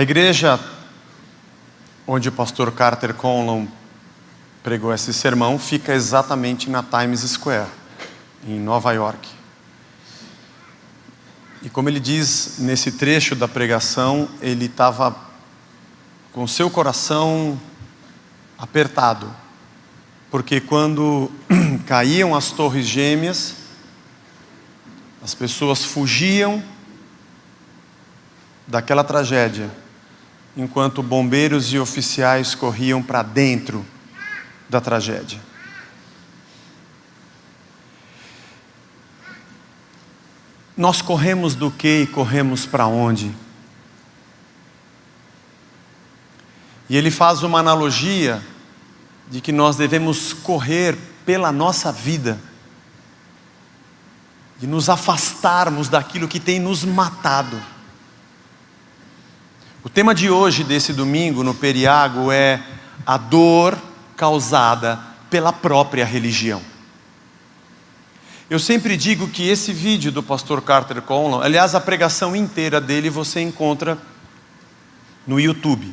A igreja onde o pastor Carter Conlon pregou esse sermão fica exatamente na Times Square, em Nova York. E como ele diz nesse trecho da pregação, ele estava com seu coração apertado, porque quando caíam as torres gêmeas, as pessoas fugiam daquela tragédia, enquanto bombeiros e oficiais corriam para dentro da tragédia. Nós corremos do quê e corremos para onde? E ele faz uma analogia de que nós devemos correr pela nossa vida e nos afastarmos daquilo que tem nos matado. O tema de hoje, desse domingo, no Periago, é a dor causada pela própria religião. Eu sempre digo que esse vídeo do pastor Carter Conlon, aliás, a pregação inteira dele você encontra no YouTube.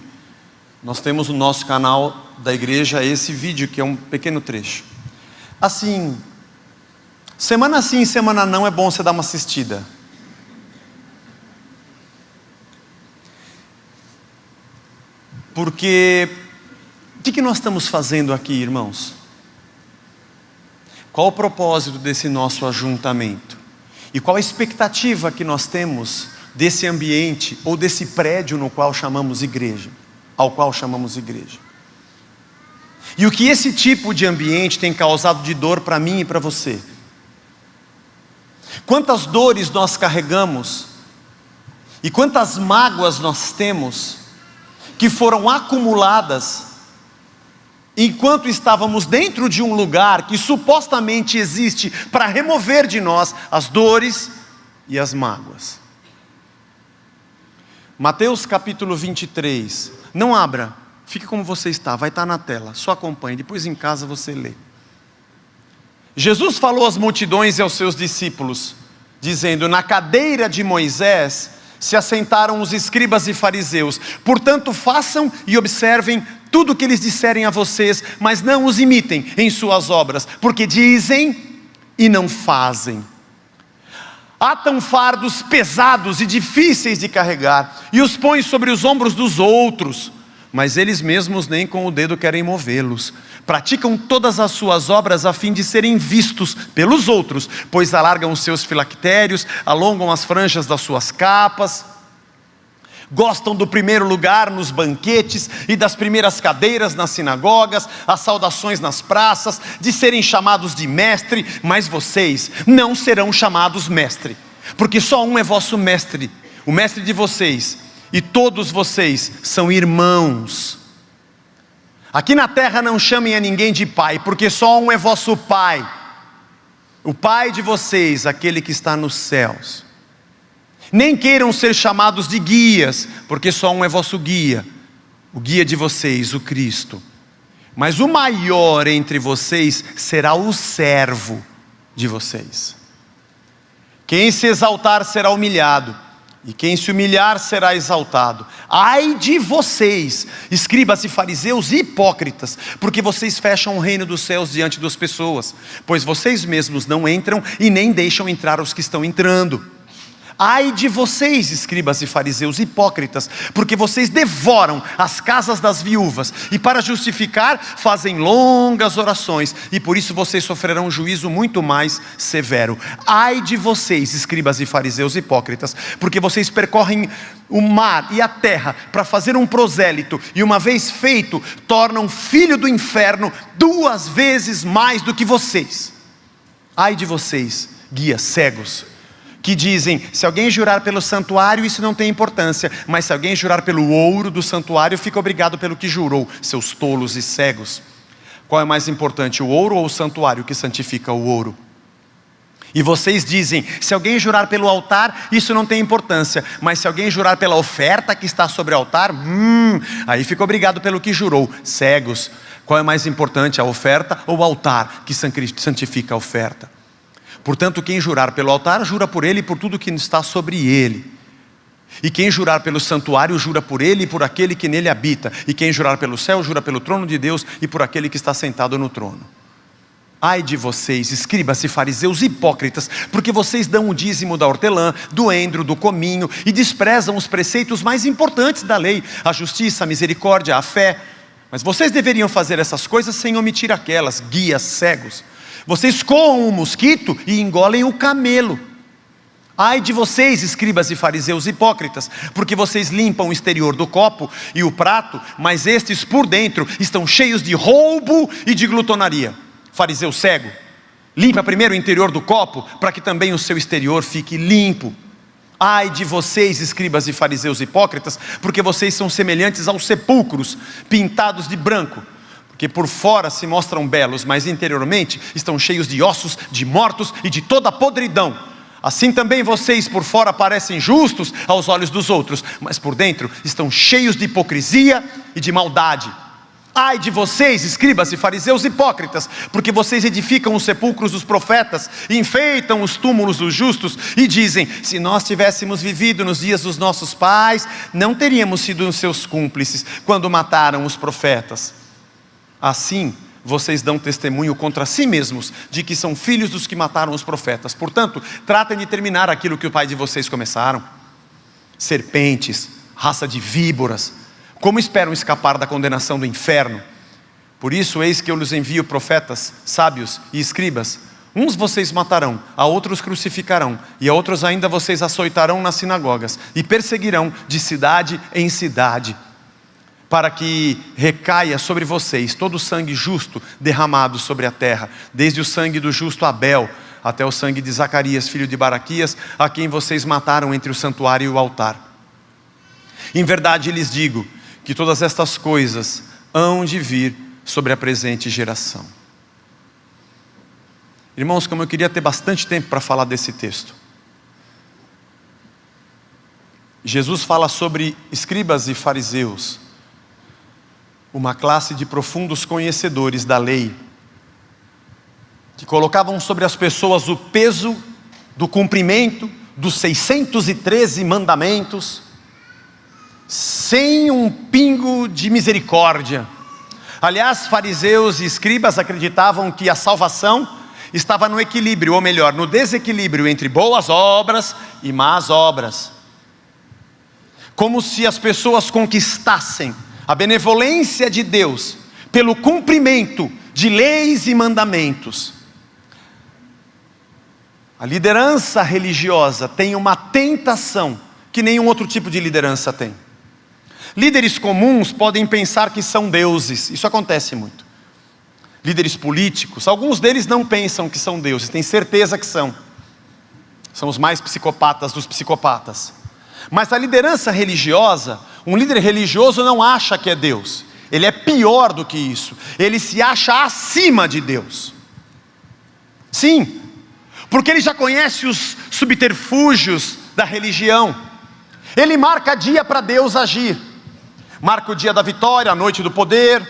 Nós temos no nosso canal da igreja esse vídeo, que é um pequeno trecho. Assim, semana sim, semana não, é bom você dar uma assistida. Porque, o que nós estamos fazendo aqui, irmãos? Qual o propósito desse nosso ajuntamento? E qual a expectativa que nós temos desse ambiente, ou desse prédio no qual chamamos igreja? Ao qual chamamos igreja. E o que esse tipo de ambiente tem causado de dor para mim e para você? Quantas dores nós carregamos, e quantas mágoas nós temos, que foram acumuladas, enquanto estávamos dentro de um lugar que supostamente existe para remover de nós as dores e as mágoas. Mateus capítulo 23, não abra, fique como você está, vai estar na tela, só acompanhe, depois em casa você lê. Jesus falou às multidões e aos seus discípulos, dizendo: na cadeira de Moisés se assentaram os escribas e fariseus, portanto façam e observem tudo o que eles disserem a vocês, mas não os imitem em suas obras, porque dizem e não fazem. Atam fardos pesados e difíceis de carregar, e os põem sobre os ombros dos outros, mas eles mesmos nem com o dedo querem movê-los. Praticam todas as suas obras a fim de serem vistos pelos outros, pois alargam os seus filactérios, alongam as franjas das suas capas, gostam do primeiro lugar nos banquetes e das primeiras cadeiras nas sinagogas, as saudações nas praças, de serem chamados de mestre, mas vocês não serão chamados mestre, porque só um é vosso mestre, o mestre de vocês, e todos vocês são irmãos. Aqui na terra não chamem a ninguém de pai, porque só um é vosso pai, o pai de vocês, aquele que está nos céus. Nem queiram ser chamados de guias, porque só um é vosso guia, o guia de vocês, o Cristo. Mas o maior entre vocês será o servo de vocês. Quem se exaltar será humilhado, e quem se humilhar será exaltado. Ai de vocês, escribas e fariseus hipócritas, porque vocês fecham o reino dos céus diante das pessoas, pois vocês mesmos não entram e nem deixam entrar os que estão entrando. Ai de vocês, escribas e fariseus hipócritas, porque vocês devoram as casas das viúvas, e para justificar fazem longas orações, e por isso vocês sofrerão um juízo muito mais severo. Ai de vocês, escribas e fariseus hipócritas, porque vocês percorrem o mar e a terra para fazer um prosélito, e uma vez feito, tornam filho do inferno 2 vezes mais do que vocês. Ai de vocês, guias cegos, que dizem: se alguém jurar pelo santuário, isso não tem importância, mas se alguém jurar pelo ouro do santuário, fica obrigado pelo que jurou. Seus tolos e cegos. Qual é mais importante, o ouro ou o santuário que santifica o ouro? E vocês dizem: se alguém jurar pelo altar, isso não tem importância, mas se alguém jurar pela oferta que está sobre o altar, aí fica obrigado pelo que jurou. Cegos. Qual é mais importante, a oferta ou o altar que santifica a oferta? Portanto, quem jurar pelo altar, jura por ele e por tudo que está sobre ele. E quem jurar pelo santuário, jura por ele e por aquele que nele habita. E quem jurar pelo céu, jura pelo trono de Deus e por aquele que está sentado no trono. Ai de vocês, escribas e fariseus hipócritas, porque vocês dão o dízimo da hortelã, do endro, do cominho, e desprezam os preceitos mais importantes da lei, a justiça, a misericórdia, a fé. Mas vocês deveriam fazer essas coisas sem omitir aquelas, guias cegos. Vocês coam o mosquito e engolem o camelo. Ai de vocês, escribas e fariseus hipócritas, porque vocês limpam o exterior do copo e o prato, mas estes por dentro estão cheios de roubo e de glutonaria. Fariseu cego, limpa primeiro o interior do copo, para que também o seu exterior fique limpo. Ai de vocês, escribas e fariseus hipócritas, porque vocês são semelhantes aos sepulcros, pintados de branco, porque por fora se mostram belos, mas interiormente estão cheios de ossos, de mortos e de toda a podridão. Assim também vocês por fora parecem justos aos olhos dos outros, mas por dentro estão cheios de hipocrisia e de maldade. Ai de vocês, escribas e fariseus hipócritas, porque vocês edificam os sepulcros dos profetas, enfeitam os túmulos dos justos e dizem: se nós tivéssemos vivido nos dias dos nossos pais, não teríamos sido os seus cúmplices quando mataram os profetas. Assim, vocês dão testemunho contra si mesmos de que são filhos dos que mataram os profetas. Portanto, tratem de terminar aquilo que o pai de vocês começaram. Serpentes, raça de víboras, como esperam escapar da condenação do inferno? Por isso, eis que eu lhes envio profetas, sábios e escribas. Uns vocês matarão, a outros crucificarão, e a outros ainda vocês açoitarão nas sinagogas, e perseguirão de cidade em cidade, para que recaia sobre vocês todo o sangue justo derramado sobre a terra, desde o sangue do justo Abel, até o sangue de Zacarias, filho de Baraquias, a quem vocês mataram entre o santuário e o altar. Em verdade lhes digo, que todas estas coisas hão de vir sobre a presente geração. Irmãos, como eu queria ter bastante tempo para falar desse texto. Jesus fala sobre escribas e fariseus, uma classe de profundos conhecedores da lei, que colocavam sobre as pessoas o peso do cumprimento dos 613 mandamentos, sem um pingo de misericórdia. Aliás, fariseus e escribas acreditavam que a salvação estava no equilíbrio, ou melhor, no desequilíbrio entre boas obras e más obras. Como se as pessoas conquistassem a benevolência de Deus pelo cumprimento de leis e mandamentos. A liderança religiosa tem uma tentação que nenhum outro tipo de liderança tem. Líderes comuns podem pensar que são deuses, isso acontece muito. Líderes políticos, alguns deles não pensam que são deuses, têm certeza que são. São os mais psicopatas dos psicopatas. Mas a liderança religiosa, um líder religioso não acha que é Deus. Ele é pior do que isso. Ele se acha acima de Deus. Sim, porque ele já conhece os subterfúgios da religião. Ele marca dia para Deus agir. Marca o dia da vitória, a noite do poder,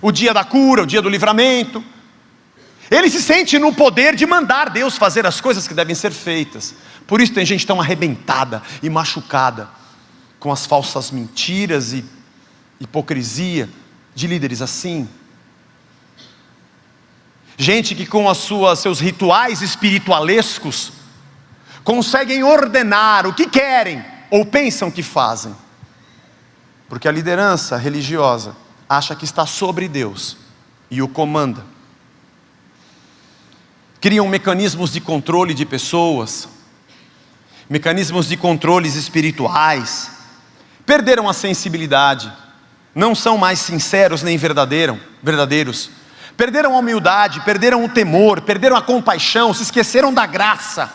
o dia da cura, o dia do livramento. Ele se sente no poder de mandar Deus fazer as coisas que devem ser feitas. Por isso tem gente tão arrebentada e machucada com as falsas mentiras e hipocrisia de líderes assim. Gente que com seus rituais espiritualescos conseguem ordenar o que querem ou pensam que fazem. Porque a liderança religiosa acha que está sobre Deus e o comanda. Criam mecanismos de controle de pessoas, mecanismos de controles espirituais, perderam a sensibilidade, não são mais sinceros nem verdadeiros, perderam a humildade, perderam o temor, perderam a compaixão, se esqueceram da graça,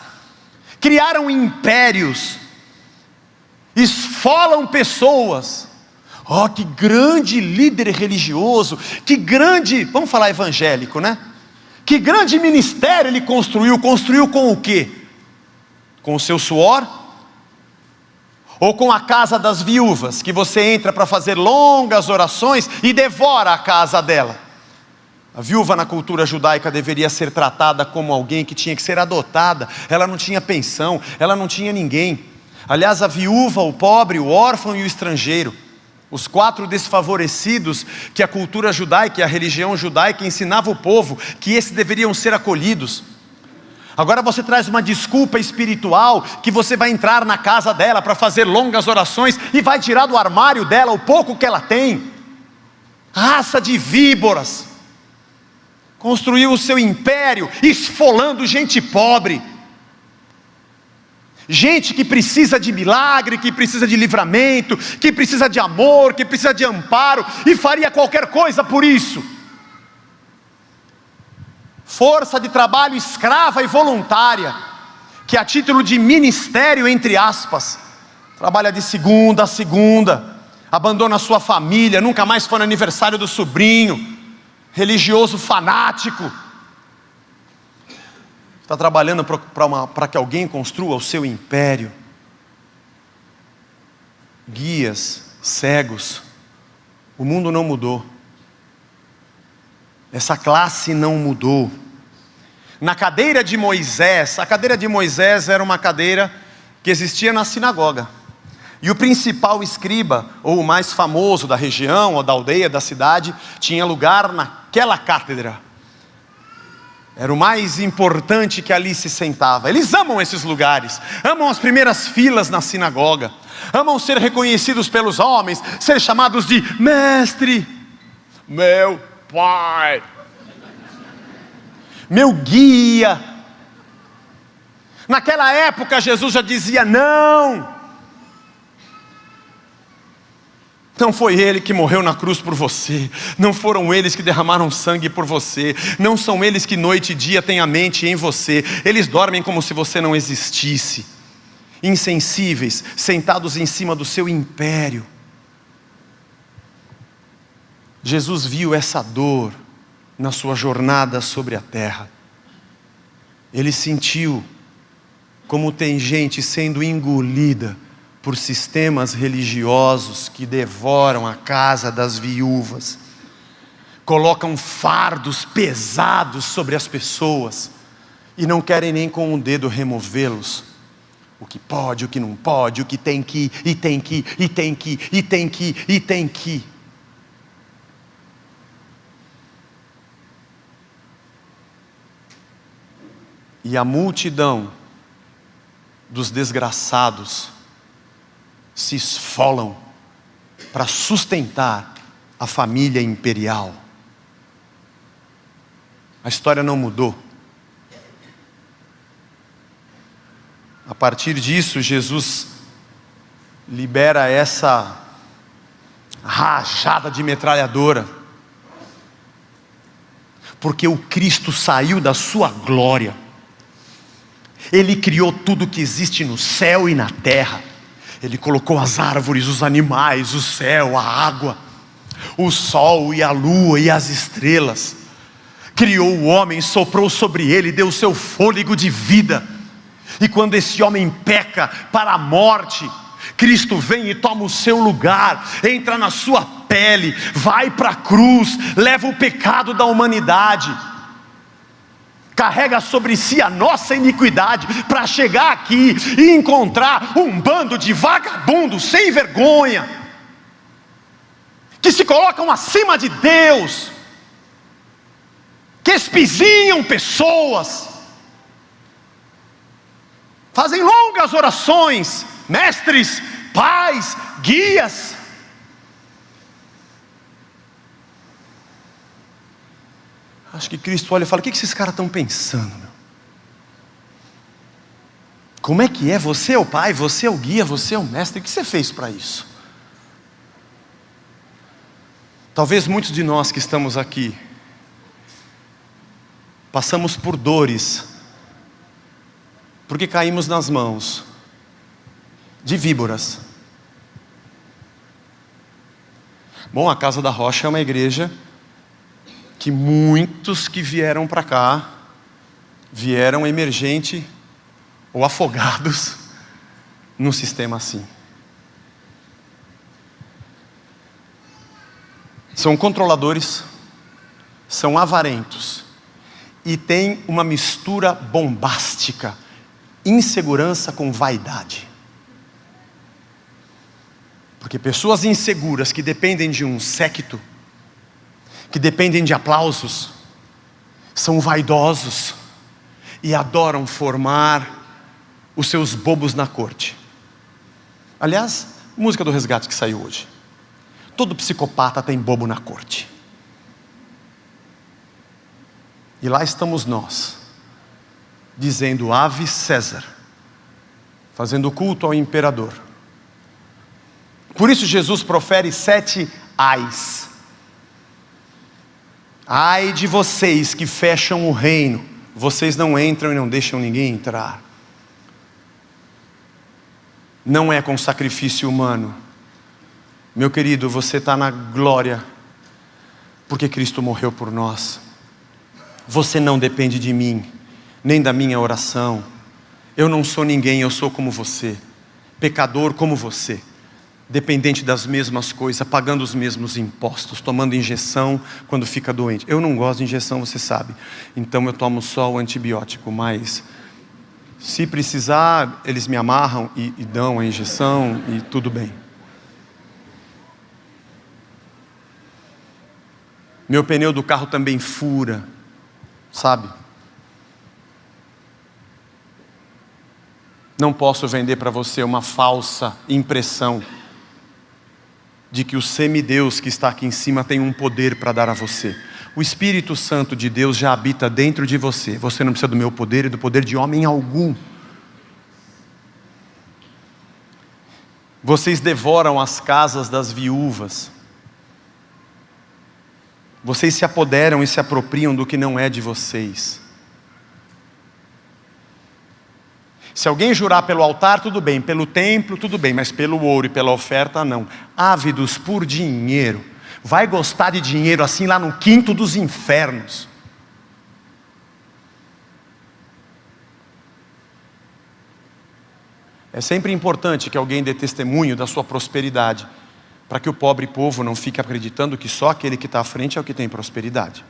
criaram impérios, esfolam pessoas. Oh, que grande líder religioso, que grande, vamos falar evangélico, né? Que grande ministério ele construiu com o quê? Com o seu suor? Ou com a casa das viúvas, que você entra para fazer longas orações e devora a casa dela? A viúva na cultura judaica deveria ser tratada como alguém que tinha que ser adotada. Ela não tinha pensão, ela não tinha ninguém. Aliás, a viúva, o pobre, o órfão e o estrangeiro, os 4 desfavorecidos que a cultura judaica e a religião judaica ensinava o povo, que esses deveriam ser acolhidos. Agora você traz uma desculpa espiritual, que você vai entrar na casa dela para fazer longas orações e vai tirar do armário dela o pouco que ela tem. Raça de víboras, construiu o seu império esfolando gente pobre, gente que precisa de milagre, que precisa de livramento, que precisa de amor, que precisa de amparo, e faria qualquer coisa por isso. Força de trabalho escrava e voluntária, que a título de ministério, entre aspas, trabalha de segunda a segunda, abandona sua família, nunca mais foi no aniversário do sobrinho, religioso fanático, está trabalhando para que alguém construa o seu império. Guias, cegos, o mundo não mudou, essa classe não mudou. Na cadeira de Moisés, a cadeira de Moisés era uma cadeira que existia na sinagoga, e o principal escriba, ou o mais famoso da região, ou da aldeia, da cidade, tinha lugar naquela cátedra. Era o mais importante que ali se sentava. Eles amam esses lugares, amam as primeiras filas na sinagoga, amam ser reconhecidos pelos homens, ser chamados de mestre, meu pai, meu guia. Naquela época Jesus já dizia não. Não foi Ele que morreu na cruz por você, não foram eles que derramaram sangue por você, não são eles que noite e dia têm a mente em você, eles dormem como se você não existisse, insensíveis, sentados em cima do seu império. Jesus viu essa dor na sua jornada sobre a terra, Ele sentiu como tem gente sendo engolida por sistemas religiosos que devoram a casa das viúvas, colocam fardos pesados sobre as pessoas e não querem nem com um dedo removê-los. O que pode, o que não pode, o que tem que, e tem que, e tem que, e tem que, e tem que. E a multidão dos desgraçados se esfolam para sustentar a família imperial. A história não mudou. A partir disso, Jesus libera essa rajada de metralhadora, porque o Cristo saiu da sua glória. Ele criou tudo que existe no céu e na terra. Ele colocou as árvores, os animais, o céu, a água, o sol e a lua e as estrelas. Criou o homem, soprou sobre ele, deu seu fôlego de vida. E quando esse homem peca para a morte, Cristo vem e toma o seu lugar, entra na sua pele, vai para a cruz, leva o pecado da humanidade, carrega sobre si a nossa iniquidade, para chegar aqui e encontrar um bando de vagabundos sem vergonha, que se colocam acima de Deus, que espizinham pessoas, fazem longas orações, mestres, pais, guias. Acho que Cristo olha e fala: o que esses caras estão pensando, meu? Como é que é? Você é o pai, você é o guia, você é o mestre. O que você fez para isso? Talvez muitos de nós que estamos aqui passamos por dores, porque caímos nas mãos de víboras. Bom, a Casa da Rocha é uma igreja que muitos que vieram para cá, vieram emergente ou afogados num sistema assim. São controladores, são avarentos, e tem uma mistura bombástica, insegurança com vaidade. Porque pessoas inseguras que dependem de um séquito, que dependem de aplausos, são vaidosos e adoram formar os seus bobos na corte. Aliás, música do Resgate que saiu hoje. Todo psicopata tem bobo na corte. E lá estamos nós, dizendo Ave César, fazendo culto ao imperador. Por isso Jesus profere 7 ais. Ai de vocês que fecham o reino, vocês não entram e não deixam ninguém entrar. Não é com sacrifício humano. Meu querido, você está na glória, porque Cristo morreu por nós. Você não depende de mim, nem da minha oração. Eu não sou ninguém, eu sou como você, pecador como você, dependente das mesmas coisas, pagando os mesmos impostos, tomando injeção quando fica doente. Eu não gosto de injeção, você sabe, então eu tomo só o antibiótico, mas se precisar, eles me amarram e dão a injeção e tudo bem. Meu pneu do carro também fura, sabe? Não posso vender para você uma falsa impressão de que o semideus que está aqui em cima tem um poder para dar a você. O Espírito Santo de Deus já habita dentro de você. Você não precisa do meu poder e do poder de homem algum. Vocês devoram as casas das viúvas. Vocês se apoderam e se apropriam do que não é de vocês. Se alguém jurar pelo altar, tudo bem, pelo templo, tudo bem, mas pelo ouro e pela oferta, não. Ávidos por dinheiro, vai gostar de dinheiro assim lá no quinto dos infernos. É sempre importante que alguém dê testemunho da sua prosperidade, para que o pobre povo não fique acreditando que só aquele que está à frente é o que tem prosperidade.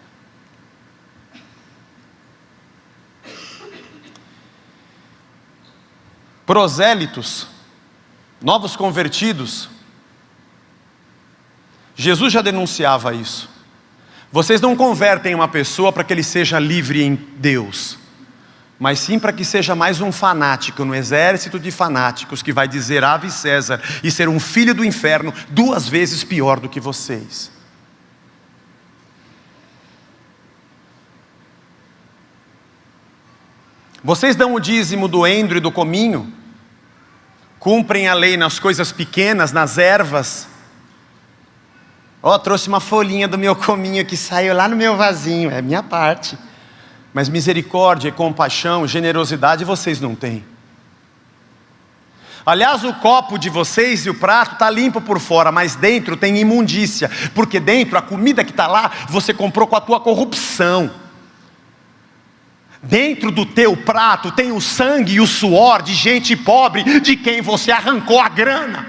Prosélitos, novos convertidos, Jesus já denunciava isso. Vocês não convertem uma pessoa para que ele seja livre em Deus, mas sim para que seja mais um fanático no exército de fanáticos que vai dizer Ave César e ser um filho do inferno 2 vezes pior do que vocês. Vocês dão o dízimo do endro e do cominho, cumprem a lei nas coisas pequenas, nas ervas. Trouxe uma folhinha do meu cominho que saiu lá no meu vasinho, é minha parte. Mas misericórdia, compaixão, generosidade vocês não têm. Aliás, o copo de vocês e o prato está limpo por fora, mas dentro tem imundícia, porque dentro a comida que está lá, você comprou com a tua corrupção. Dentro do teu prato tem o sangue e o suor de gente pobre, de quem você arrancou a grana.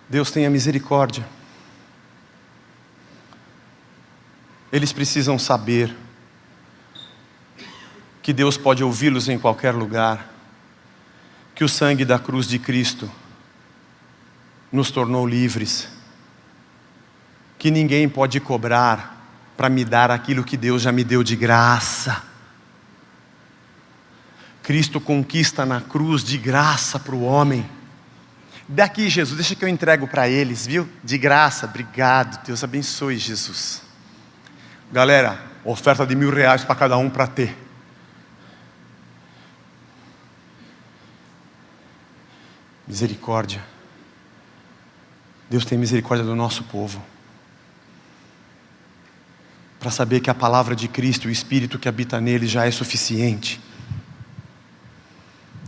Deus tenha misericórdia. Eles precisam saber que Deus pode ouvi-los em qualquer lugar, que o sangue da cruz de Cristo nos tornou livres, que ninguém pode cobrar para me dar aquilo que Deus já me deu de graça. Cristo conquista na cruz de graça para o homem. Daqui, Jesus, deixa que eu entrego para eles, viu? De graça, obrigado, Deus abençoe, Jesus. Galera, oferta de R$1.000 para cada um para ter. Misericórdia. Deus tem misericórdia do nosso povo. Para saber que a palavra de Cristo, o Espírito que habita nele já é suficiente.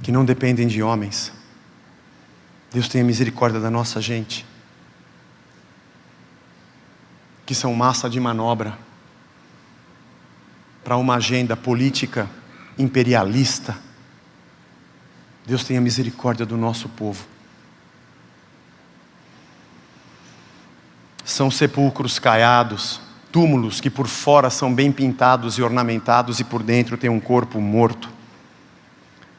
Que não dependem de homens. Deus tenha misericórdia da nossa gente. Que são massa de manobra para uma agenda política imperialista. Deus tenha misericórdia do nosso povo. São sepulcros caiados, túmulos que por fora são bem pintados e ornamentados e por dentro tem um corpo morto.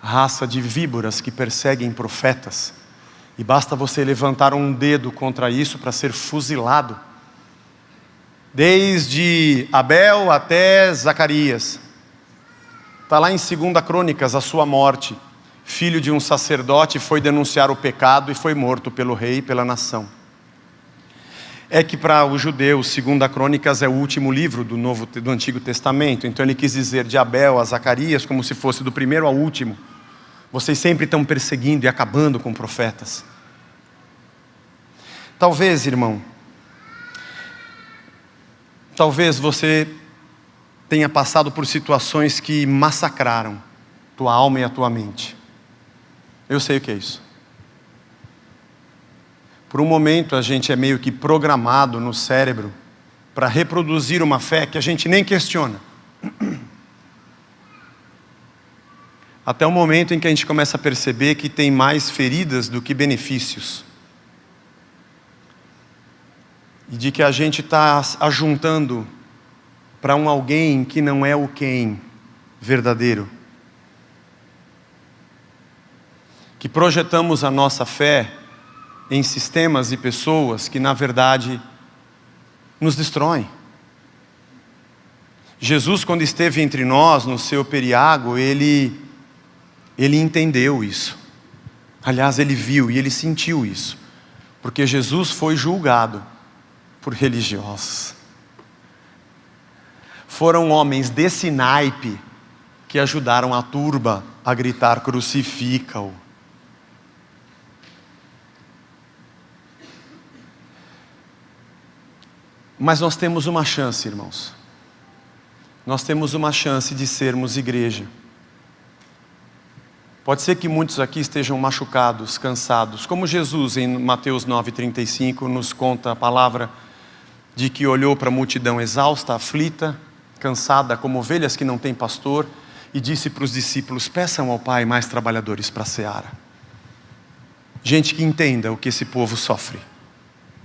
raça de víboras que perseguem profetas. E basta você levantar um dedo contra isso para ser fuzilado. Desde Abel até Zacarias. Está lá em 2 Crônicas a sua morte. Filho de um sacerdote, foi denunciar o pecado e foi morto pelo rei e pela nação. É que para os judeus, 2 Crônicas é o último livro do Antigo Testamento. Então ele quis dizer de Abel a Zacarias como se fosse do primeiro ao último. Vocês sempre estão perseguindo e acabando com profetas. Talvez, irmão, talvez você tenha passado por situações que massacraram tua alma e a tua mente. Eu sei o que é isso. Por um momento a gente é meio que programado no cérebro para reproduzir uma fé que a gente nem questiona. Até o momento em que a gente começa a perceber que tem mais feridas do que benefícios. E de que a gente está ajuntando para um alguém que não é o quem verdadeiro. Que projetamos a nossa fé em sistemas e pessoas que na verdade nos destroem. Jesus, quando esteve entre nós no seu periago, ele entendeu isso. Aliás, ele viu e ele sentiu isso. Porque Jesus foi julgado por religiosos. Foram homens desse naipe que ajudaram a turba a gritar: crucifica-o. Mas nós temos uma chance, irmãos. Nós temos uma chance de sermos igreja. Pode ser que muitos aqui estejam machucados, cansados, como Jesus em Mateus 9,35 nos conta a palavra de que olhou para a multidão exausta, aflita, cansada, como ovelhas que não têm pastor, e disse para os discípulos: peçam ao Pai mais trabalhadores para a seara. Gente que entenda o que esse povo sofre,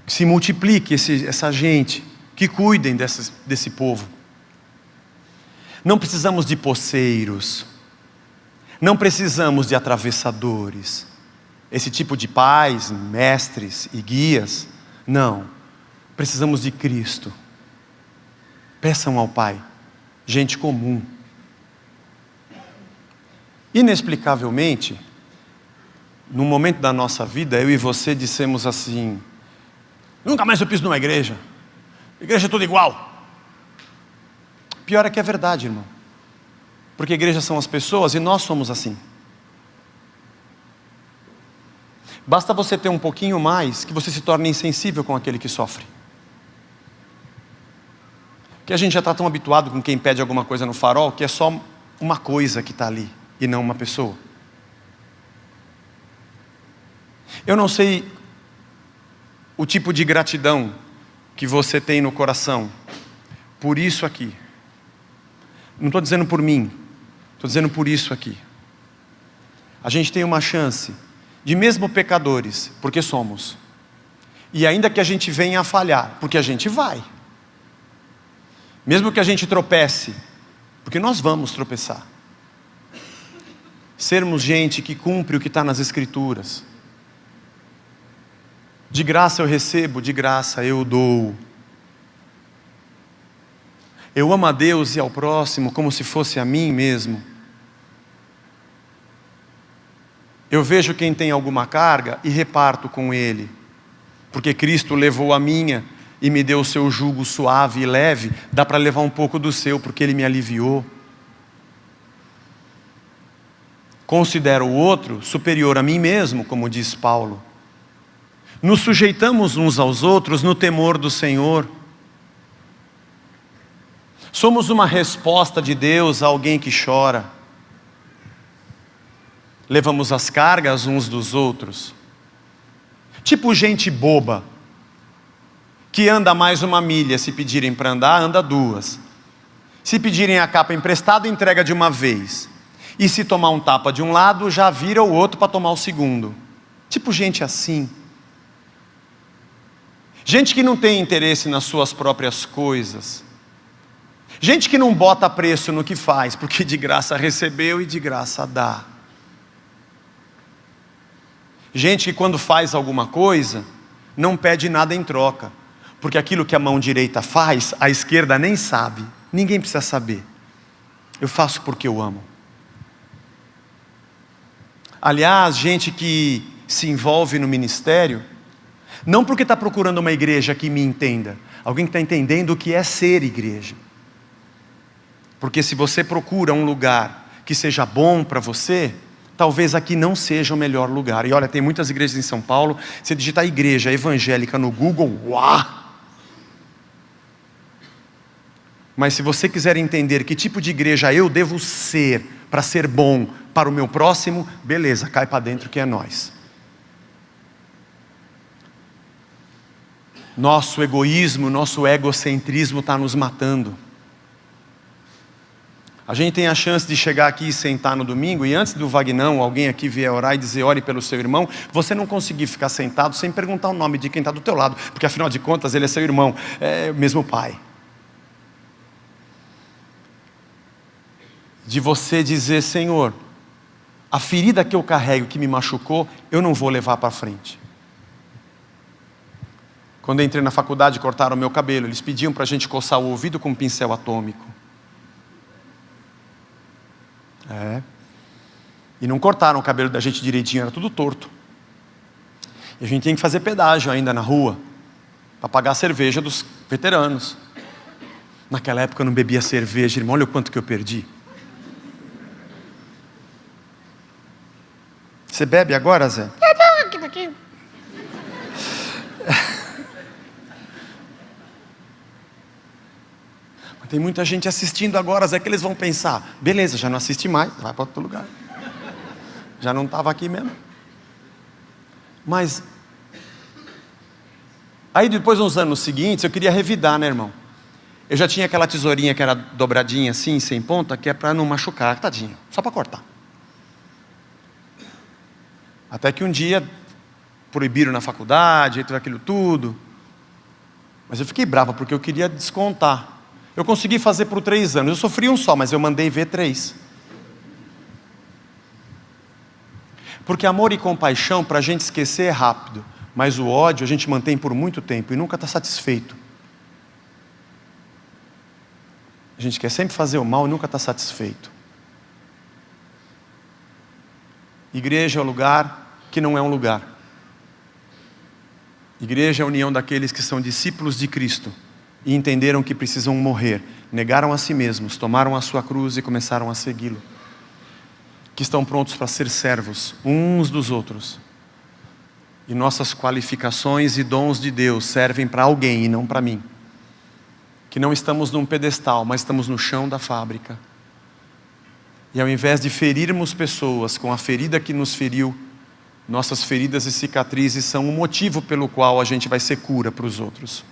que se multiplique essa gente, que cuidem desse povo. Não precisamos de poceiros, não precisamos de atravessadores, esse tipo de pais, mestres e guias. Não, precisamos de Cristo. Peçam ao Pai, gente comum. Inexplicavelmente, num momento da nossa vida, eu e você dissemos assim: nunca mais eu piso numa igreja, igreja é tudo igual. Pior é que é verdade, irmão, porque igrejas são as pessoas e nós somos assim. Basta você ter um pouquinho mais que você se torne insensível com aquele que sofre. Que a gente já está tão habituado com quem pede alguma coisa no farol que é só uma coisa que está ali e não uma pessoa. Eu não sei o tipo de gratidão que você tem no coração por isso aqui. Não estou dizendo por mim, estou dizendo por isso aqui. A gente tem uma chance de, mesmo pecadores, porque somos, e ainda que a gente venha a falhar, porque a gente vai, mesmo que a gente tropece, porque nós vamos tropeçar, sermos gente que cumpre o que está nas Escrituras. De graça eu recebo, de graça eu dou. Eu amo a Deus e ao próximo como se fosse a mim mesmo. Eu vejo quem tem alguma carga e reparto com ele, porque Cristo levou a minha e me deu o seu jugo suave e leve. Dá para levar um pouco do seu, porque ele me aliviou. Considero o outro superior a mim mesmo, como diz Paulo. Nos sujeitamos uns aos outros no temor do Senhor. Somos uma resposta de Deus a alguém que chora. Levamos as cargas uns dos outros. Tipo gente boba, que anda mais uma milha, se pedirem para andar, anda duas. Se pedirem a capa emprestada, entrega de uma vez. E se tomar um tapa de um lado, já vira o outro para tomar o segundo. Tipo gente assim. Gente que não tem interesse nas suas próprias coisas. Gente que não bota preço no que faz, porque de graça recebeu e de graça dá. Gente que quando faz alguma coisa, não pede nada em troca. Porque aquilo que a mão direita faz, a esquerda nem sabe. Ninguém precisa saber. Eu faço porque eu amo. Aliás, gente que se envolve no ministério, não porque está procurando uma igreja que me entenda. Alguém que está entendendo o que é ser igreja. Porque se você procura um lugar que seja bom para você, talvez aqui não seja o melhor lugar. E olha, tem muitas igrejas em São Paulo. Você digitar igreja evangélica no Google, uau! Mas se você quiser entender que tipo de igreja eu devo ser para ser bom para o meu próximo, beleza, cai para dentro que é nós. Nosso egoísmo, nosso egocentrismo está nos matando. A gente tem a chance de chegar aqui e sentar no domingo, e antes do Vagnão, alguém aqui vier orar e dizer, ore pelo seu irmão, você não conseguir ficar sentado sem perguntar o nome de quem está do teu lado, porque afinal de contas ele é seu irmão, é o mesmo pai. De você dizer, Senhor, a ferida que eu carrego, que me machucou, eu não vou levar para frente. Quando eu entrei na faculdade, cortaram o meu cabelo, eles pediam para a gente coçar o ouvido com um pincel atômico. E não cortaram o cabelo da gente direitinho, era tudo torto. E a gente tinha que fazer pedágio ainda na rua, para pagar a cerveja dos veteranos. Naquela época eu não bebia cerveja, irmão, olha o quanto que eu perdi. Você bebe agora, Zé? Aqui. Mas tem muita gente assistindo agora, Zé, que eles vão pensar, beleza, já não assiste mais, vai para outro lugar. Já não estava aqui mesmo. Mas aí depois, nos anos seguintes, eu queria revidar, né, irmão? Eu já tinha aquela tesourinha que era dobradinha assim, sem ponta, que é para não machucar, tadinho, só para cortar. Até que um dia proibiram na faculdade, tudo aquilo tudo. Mas eu fiquei bravo porque eu queria descontar. Eu consegui fazer por 3 anos. Eu sofri um só, mas eu mandei ver 3. Porque amor e compaixão, para a gente esquecer é rápido. Mas o ódio a gente mantém por muito tempo e nunca está satisfeito. A gente quer sempre fazer o mal e nunca está satisfeito. Igreja é o lugar que não é um lugar. Igreja é a união daqueles que são discípulos de Cristo e entenderam que precisam morrer, negaram a si mesmos, tomaram a sua cruz e começaram a segui-lo. Que estão prontos para ser servos uns dos outros. E nossas qualificações e dons de Deus servem para alguém e não para mim. Que não estamos num pedestal, mas estamos no chão da fábrica. E ao invés de ferirmos pessoas com a ferida que nos feriu, nossas feridas e cicatrizes são o motivo pelo qual a gente vai ser cura para os outros.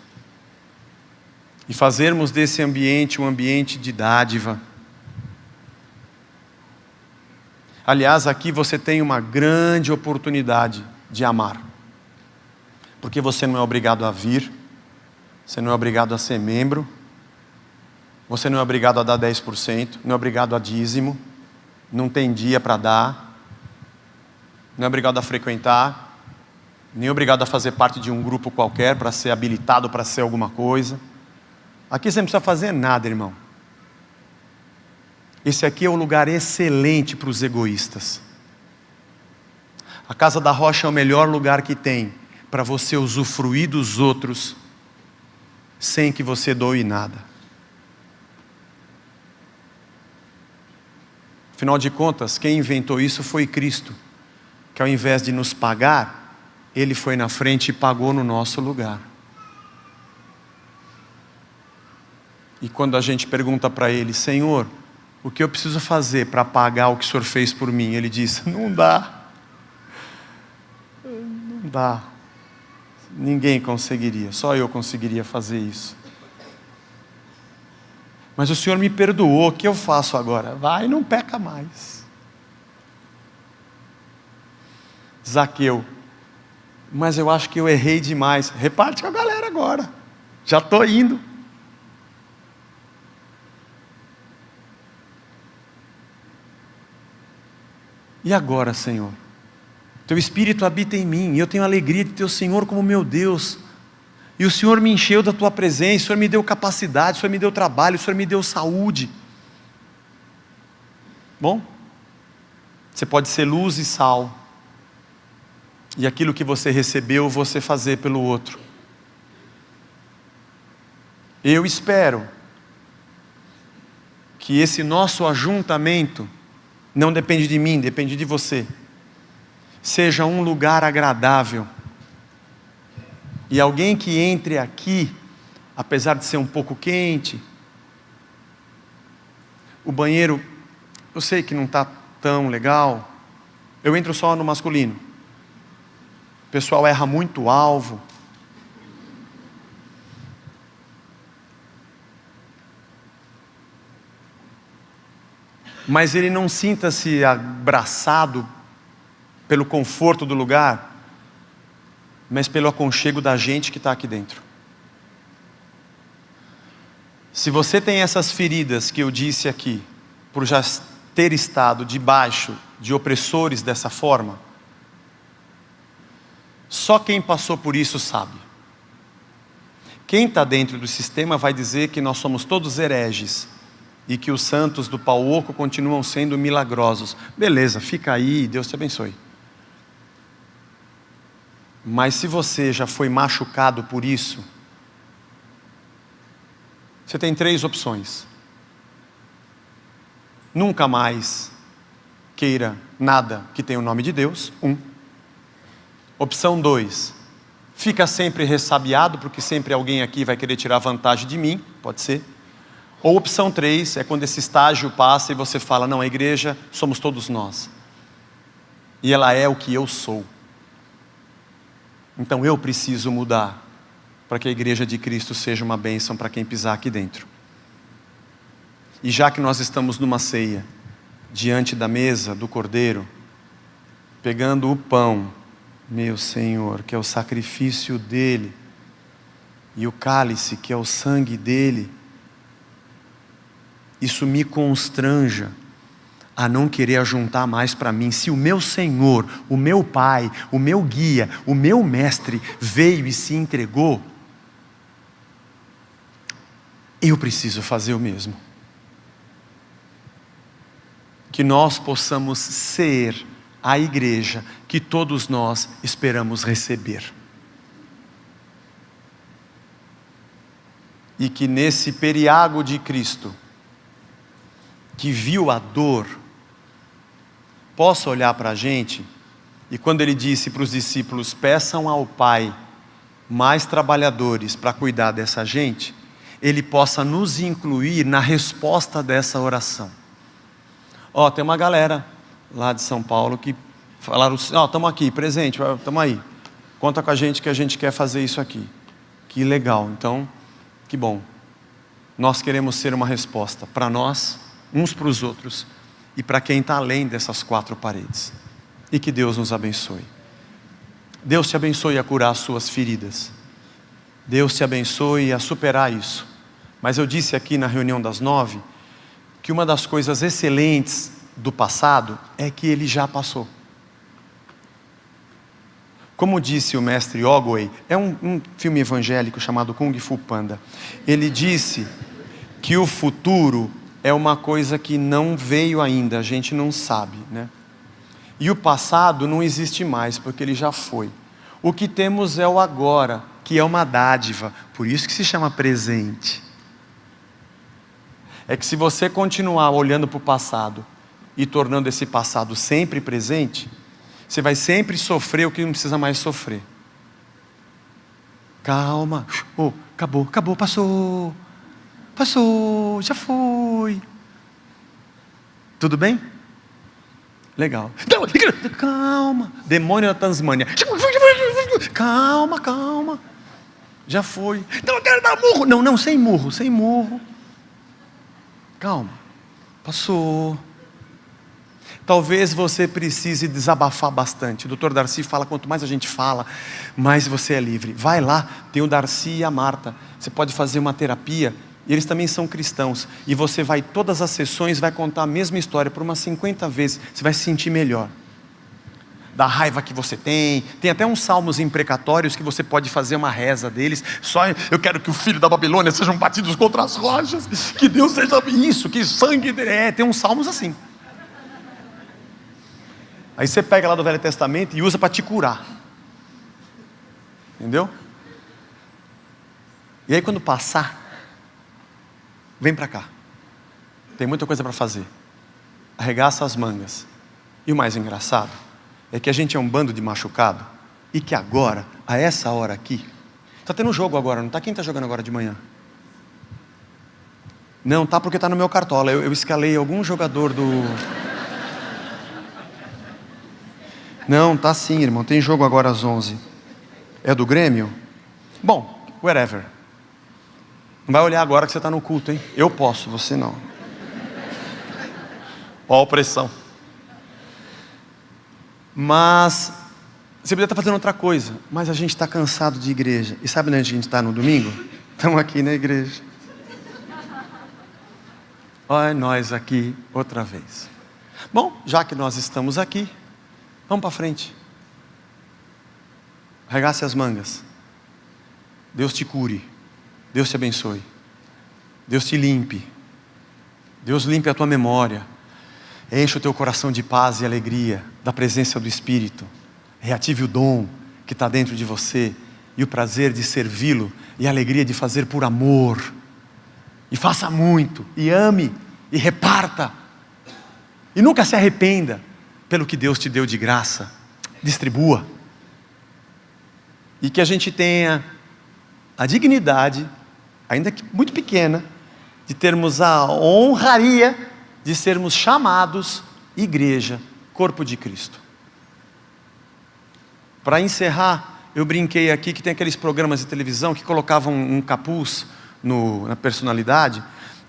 E fazermos desse ambiente um ambiente de dádiva. Aliás, aqui você tem uma grande oportunidade de amar. Porque você não é obrigado a vir, você não é obrigado a ser membro, você não é obrigado a dar 10%, não é obrigado a dízimo, não tem dia para dar, não é obrigado a frequentar, nem obrigado a fazer parte de um grupo qualquer para ser habilitado para ser alguma coisa. Aqui você não precisa fazer nada, irmão. Esse aqui é um lugar excelente para os egoístas. A Casa da Rocha é o melhor lugar que tem para você usufruir dos outros sem que você doe nada. Afinal de contas, quem inventou isso foi Cristo, que ao invés de nos pagar, Ele foi na frente e pagou no nosso lugar. E quando a gente pergunta para Ele, Senhor, o que eu preciso fazer para pagar o que o Senhor fez por mim? Ele diz, não dá. Não dá. Ninguém conseguiria, só eu conseguiria fazer isso. Mas o Senhor me perdoou, o que eu faço agora? Vai e não peca mais. Zaqueu, mas eu acho que eu errei demais. Reparte com a galera agora, já estou indo. E agora, Senhor? Teu Espírito habita em mim, e eu tenho a alegria de ter o Senhor como meu Deus. E o Senhor me encheu da tua presença, o Senhor me deu capacidade, o Senhor me deu trabalho, o Senhor me deu saúde. Bom, você pode ser luz e sal, e aquilo que você recebeu, você fazer pelo outro. Eu espero que esse nosso ajuntamento, não depende de mim, depende de você, seja um lugar agradável. E alguém que entre aqui, apesar de ser um pouco quente, o banheiro, eu sei que não está tão legal, eu entro só no masculino. O pessoal erra muito o alvo. Mas ele não sinta-se abraçado pelo conforto do lugar, mas pelo aconchego da gente que está aqui dentro. Se você tem essas feridas que eu disse aqui, por já ter estado debaixo de opressores dessa forma, só quem passou por isso sabe. Quem está dentro do sistema vai dizer que nós somos todos hereges, e que os santos do pau oco continuam sendo milagrosos. Beleza, fica aí, Deus te abençoe. Mas se você já foi machucado por isso, você tem 3 opções. Nunca mais queira nada que tenha o nome de Deus. 1. Opção 2. Fica sempre ressabiado, porque sempre alguém aqui vai querer tirar vantagem de mim. Pode ser. Ou opção 3, é quando esse estágio passa e você fala, não, a igreja somos todos nós. E ela é o que eu sou. Então eu preciso mudar, para que a igreja de Cristo seja uma bênção para quem pisar aqui dentro. E já que nós estamos numa ceia, diante da mesa do Cordeiro, pegando o pão, meu Senhor, que é o sacrifício dele, e o cálice, que é o sangue dele, isso me constranja a não querer ajuntar mais para mim. Se o meu Senhor, o meu Pai, o meu guia, o meu mestre veio e se entregou, eu preciso fazer o mesmo. Que nós possamos ser a igreja que todos nós esperamos receber. E que nesse periago de Cristo, que viu a dor, possa olhar para a gente, e quando ele disse para os discípulos, peçam ao Pai mais trabalhadores para cuidar dessa gente, ele possa nos incluir na resposta dessa oração. Tem uma galera lá de São Paulo que falaram, estamos aqui, presente, estamos aí, conta com a gente que a gente quer fazer isso aqui. Que legal, então, que bom. Nós queremos ser uma resposta para nós, uns para os outros, e para quem está além dessas 4 paredes. E que Deus nos abençoe. Deus te abençoe a curar as suas feridas. Deus te abençoe a superar isso. Mas eu disse aqui na reunião das 9, que uma das coisas excelentes do passado é que ele já passou. Como disse o mestre Ogway, é um filme evangélico chamado Kung Fu Panda. Ele disse que o futuro é uma coisa que não veio ainda, a gente não sabe, né? E o passado não existe mais, porque ele já foi. O que temos é o agora, que é uma dádiva, por isso que se chama presente. É que se você continuar olhando para o passado e tornando esse passado sempre presente, você vai sempre sofrer o que não precisa mais sofrer. Calma, acabou, passou, já foi. Tudo bem? Legal. Calma, demônio da Tasmânia. Calma. Já foi. Então eu quero dar murro. Não, sem murro. Calma, passou. Talvez você precise desabafar bastante. O Dr. Darcy fala, quanto mais a gente fala, mais você é livre. Vai lá, tem o Darcy e a Marta. Você pode fazer uma terapia, e eles também são cristãos. E você vai, todas as sessões, vai contar a mesma história por umas 50 vezes. Você vai se sentir melhor. da raiva que você tem. Tem até uns salmos imprecatórios que você pode fazer uma reza deles. Só eu quero que o filho da Babilônia sejam batidos contra as rochas, que Deus seja isso, que sangue dele. Tem uns salmos assim. Aí você pega lá do Velho Testamento e usa para te curar. Entendeu? E aí quando passar, vem para cá. Tem muita coisa para fazer. Arregaça as mangas. E o mais engraçado é que a gente é um bando de machucado e que agora, a essa hora aqui, está tendo jogo agora, não está? Quem está jogando agora de manhã? Não, tá, porque está no meu cartola. Eu escalei algum jogador do... Não, tá sim, irmão. Tem jogo agora às 11. É do Grêmio? Bom, whatever. Não vai olhar agora que você está no culto, hein? Eu posso, você não. Ó a opressão. Mas você poderia estar fazendo outra coisa. Mas a gente está cansado de igreja. E sabe onde a gente está no domingo? Estamos aqui na igreja. Olha nós aqui outra vez. Bom, já que nós estamos aqui, vamos para frente. Arregace as mangas. Deus te cure. Deus te abençoe. Deus te limpe. Deus limpe a tua memória. Enche o teu coração de paz e alegria da presença do Espírito. Reative o dom que está dentro de você e o prazer de servi-lo e a alegria de fazer por amor. E faça muito, e ame, e reparta. E nunca se arrependa pelo que Deus te deu de graça. Distribua. E que a gente tenha a dignidade, ainda que muito pequena, de termos a honraria de sermos chamados igreja, corpo de Cristo. Para encerrar, eu brinquei aqui que tem aqueles programas de televisão que colocavam um capuz na personalidade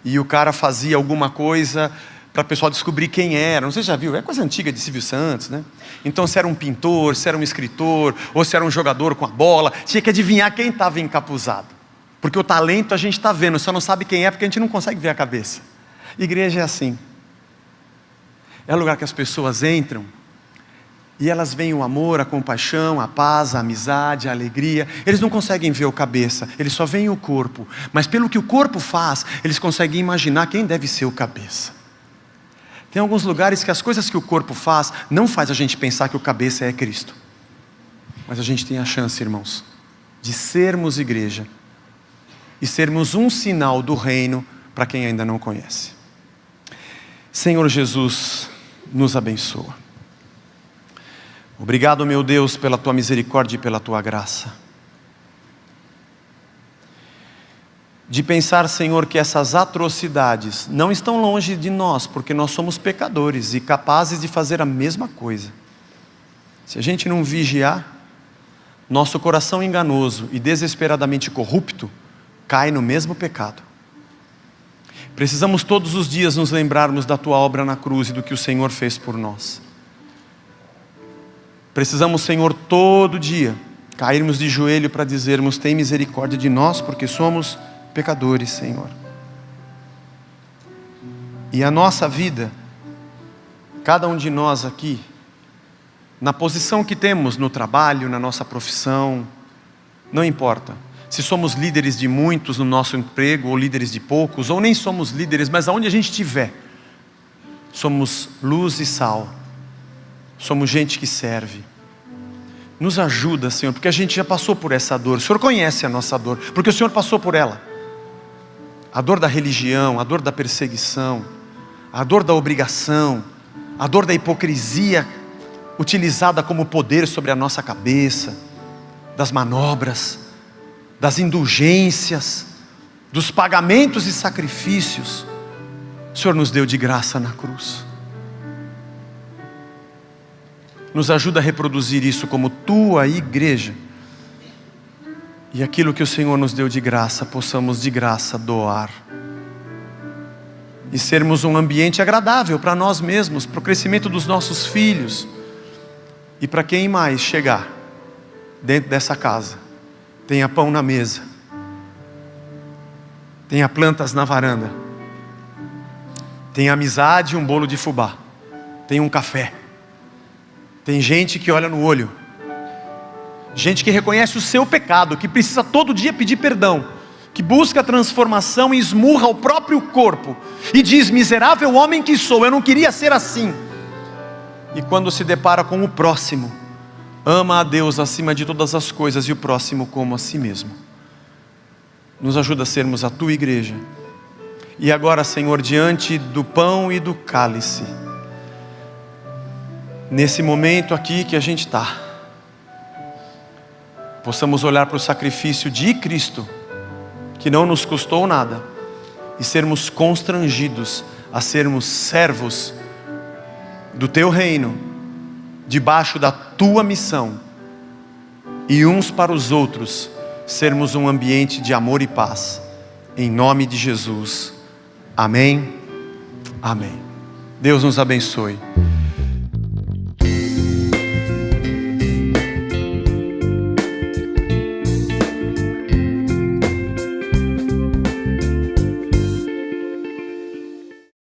e o cara fazia alguma coisa para o pessoal descobrir quem era. Não sei se já viu, é coisa antiga de Silvio Santos, né? Então se era um pintor, se era um escritor, ou se era um jogador com a bola, tinha que adivinhar quem estava encapuzado. Porque o talento a gente está vendo, só não sabe quem é porque a gente não consegue ver a cabeça. Igreja é assim. É o lugar que as pessoas entram e elas veem o amor, a compaixão, a paz, a amizade, a alegria. Eles não conseguem ver o cabeça, eles só veem o corpo. Mas pelo que o corpo faz, eles conseguem imaginar quem deve ser o cabeça. Tem alguns lugares que as coisas que o corpo faz não faz a gente pensar que o cabeça é Cristo. Mas a gente tem a chance, irmãos, de sermos igreja e sermos um sinal do reino para quem ainda não conhece. Senhor Jesus, nos abençoa. Obrigado, meu Deus, pela tua misericórdia e pela tua graça. De pensar, Senhor, que essas atrocidades não estão longe de nós, porque nós somos pecadores e capazes de fazer a mesma coisa. Se a gente não vigiar, nosso coração enganoso e desesperadamente corrupto cai no mesmo pecado. Precisamos todos os dias nos lembrarmos da tua obra na cruz e do que o Senhor fez por nós. Precisamos, Senhor, todo dia cairmos de joelho para dizermos: tem misericórdia de nós, porque somos pecadores, Senhor. E a nossa vida, cada um de nós aqui, na posição que temos no trabalho, na nossa profissão, não importa. Se somos líderes de muitos no nosso emprego, ou líderes de poucos, ou nem somos líderes, mas aonde a gente estiver, somos luz e sal, somos gente que serve. Nos ajuda, Senhor, porque a gente já passou por essa dor. O Senhor conhece a nossa dor, porque o Senhor passou por ela. A dor da religião, a dor da perseguição, a dor da obrigação, a dor da hipocrisia utilizada como poder sobre a nossa cabeça, das manobras, das indulgências, dos pagamentos e sacrifícios. O Senhor nos deu de graça na cruz. Nos ajuda a reproduzir isso como tua igreja. E aquilo que o Senhor nos deu de graça, possamos de graça doar. E sermos um ambiente agradável para nós mesmos, para o crescimento dos nossos filhos. E para quem mais chegar dentro dessa casa, tenha pão na mesa, tenha plantas na varanda, tenha amizade e um bolo de fubá, tenha um café, Tem gente que olha no olho, gente que reconhece o seu pecado, que precisa todo dia pedir perdão, que busca transformação e esmurra o próprio corpo, e diz: miserável homem que sou, eu não queria ser assim. E quando se depara com o próximo, ama a Deus acima de todas as coisas e o próximo como a si mesmo. Nos ajuda a sermos a tua igreja. E agora, Senhor, diante do pão e do cálice, nesse momento aqui que a gente está, possamos olhar para o sacrifício de Cristo, que não nos custou nada, e sermos constrangidos a sermos servos do teu reino, debaixo da tua missão, e uns para os outros sermos um ambiente de amor e paz, em nome de Jesus, amém, amém. Deus nos abençoe.